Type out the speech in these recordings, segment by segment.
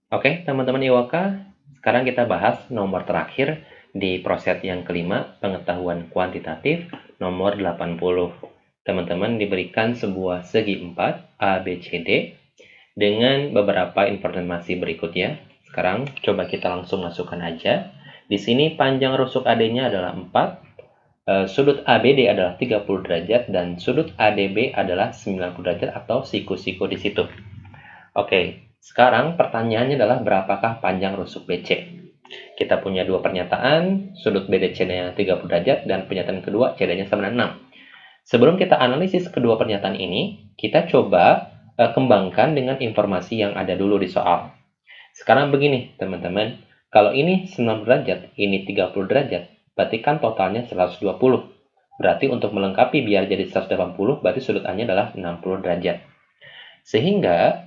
Oke, teman-teman IWK, sekarang kita bahas nomor terakhir di proses yang kelima, pengetahuan kuantitatif, nomor 80. Teman-teman diberikan sebuah segi 4, A, B, C, D, dengan beberapa informasi berikutnya. Sekarang coba kita langsung masukkan aja. Di sini panjang rusuk AD-nya adalah 4, sudut ABD adalah 30 derajat, dan sudut ADB adalah 90 derajat atau siku-siku di situ. Oke, sekarang pertanyaannya adalah berapakah panjang rusuk BC? Kita punya dua pernyataan, sudut BDC-nya 30 derajat, dan pernyataan kedua CD-nya sama dengan 6. Sebelum kita analisis kedua pernyataan ini, kita coba kembangkan dengan informasi yang ada dulu di soal. Sekarang begini, teman-teman. Kalau ini 90 derajat, ini 30 derajat, berarti kan totalnya 120. Berarti untuk melengkapi biar jadi 180, berarti sudut A-nya adalah 60 derajat. Sehingga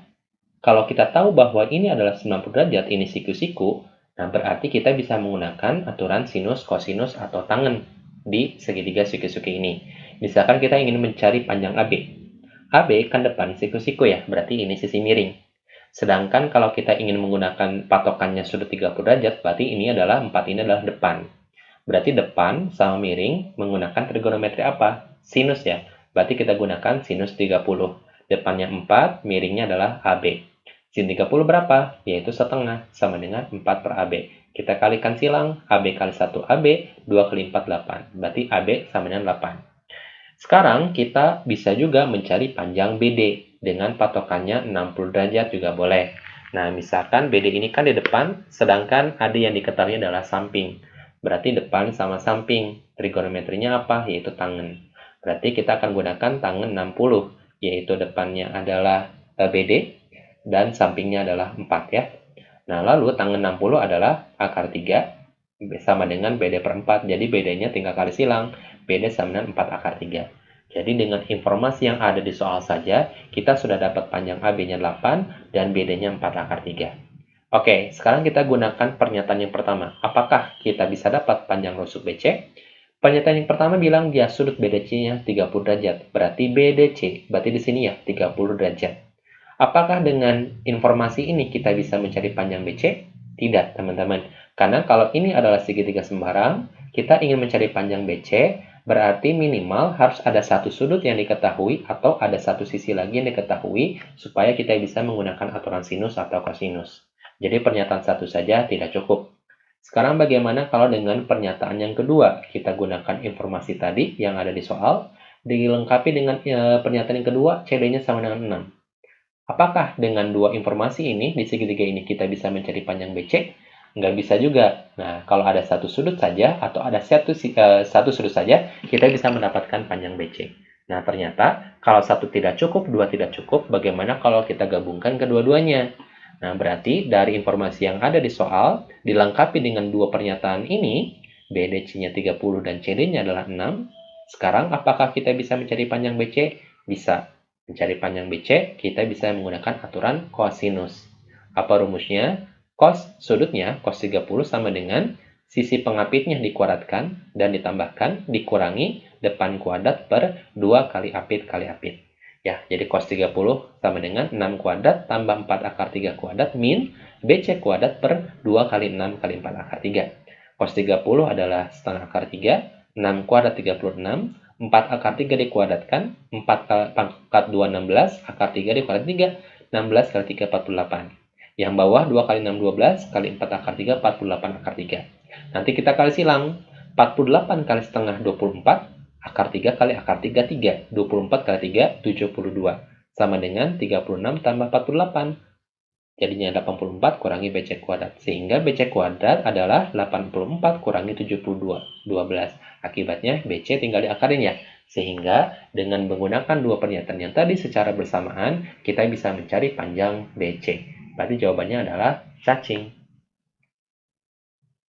kalau kita tahu bahwa ini adalah 90 derajat, ini siku-siku, nah berarti kita bisa menggunakan aturan sinus, kosinus, atau tangen di segitiga siku-siku ini. Misalkan kita ingin mencari panjang AB. AB kan depan siku-siku ya, berarti ini sisi miring. Sedangkan kalau kita ingin menggunakan patokannya sudut 30 derajat, berarti ini adalah 4 ini adalah depan. Berarti depan sama miring menggunakan trigonometri apa? Sinus ya. Berarti kita gunakan sinus 30. Depannya 4, miringnya adalah AB. Sin 30 berapa? Yaitu setengah, sama dengan 4 per AB. Kita kalikan silang, AB kali 1 AB, 2 kali 4, 8. Berarti AB sama dengan 8. Sekarang kita bisa juga mencari panjang BD dengan patokannya 60 derajat juga boleh. Nah, misalkan BD ini kan di depan, sedangkan AD yang diketahui adalah samping. Berarti depan sama samping. Trigonometrinya apa? Yaitu tangen. Berarti kita akan gunakan tangen 60, yaitu depannya adalah BD dan sampingnya adalah 4 ya. Nah, lalu tangen 60 adalah akar 3 sama dengan BD per 4. Jadi BD-nya tinggal kali silang. BD sama dengan 4 akar 3. Jadi dengan informasi yang ada di soal saja, kita sudah dapat panjang AB-nya 8 dan BD-nya 4 akar 3. Oke, sekarang kita gunakan pernyataan yang pertama. Apakah kita bisa dapat panjang rusuk BC? Pernyataan yang pertama bilang dia sudut BDC-nya 30 derajat. Berarti BDC, berarti di sini ya 30 derajat. Apakah dengan informasi ini kita bisa mencari panjang BC? Tidak, teman-teman. Karena kalau ini adalah segitiga sembarang, kita ingin mencari panjang BC, berarti minimal harus ada satu sudut yang diketahui atau ada satu sisi lagi yang diketahui supaya kita bisa menggunakan aturan sinus atau kosinus. Jadi pernyataan satu saja tidak cukup. Sekarang bagaimana kalau dengan pernyataan yang kedua? Kita gunakan informasi tadi yang ada di soal, dilengkapi dengan pernyataan yang kedua, CD-nya sama dengan 6. Apakah dengan dua informasi ini, di segitiga ini kita bisa mencari panjang BC? Nggak bisa juga. Nah, kalau ada satu sudut saja, atau ada satu sudut saja, kita bisa mendapatkan panjang BC. Nah, ternyata kalau satu tidak cukup, dua tidak cukup, bagaimana kalau kita gabungkan kedua-duanya? Nah, berarti dari informasi yang ada di soal, dilengkapi dengan dua pernyataan ini, BDC-nya 30 dan CD-nya adalah 6. Sekarang, apakah kita bisa mencari panjang BC? Bisa. Mencari panjang BC, kita bisa menggunakan aturan kosinus. Apa rumusnya? Cos sudutnya, cos 30 sama dengan sisi pengapitnya dikuadratkan dan ditambahkan dikurangi depan kuadrat per 2 kali apit kali apit. Ya, jadi cos 30 sama dengan 6 kuadrat tambah 4 akar 3 kuadrat min BC kuadrat per 2 kali 6 kali 4 akar 3. Cos 30 adalah setengah akar 3, 6 kuadrat 36, 4 akar 3 dikuadratkan, 4 pangkat 2, 16, akar 3 dikuadrat 3, 16 kali 3, 48. Yang bawah 2 kali 6, 12, kali 4 akar 3, 48 akar 3. Nanti kita kali silang, 48 kali setengah 24, akar 3 kali akar 3, 3. 24 kali 3, 72. Sama dengan 36 tambah 48. Jadinya 84 kurangi BC kuadrat. Sehingga BC kuadrat adalah 84 kurangi 72, 12. Akibatnya BC tinggal diakarin ya. Sehingga dengan menggunakan dua pernyataan yang tadi secara bersamaan, kita bisa mencari panjang BC. Berarti jawabannya adalah cacing.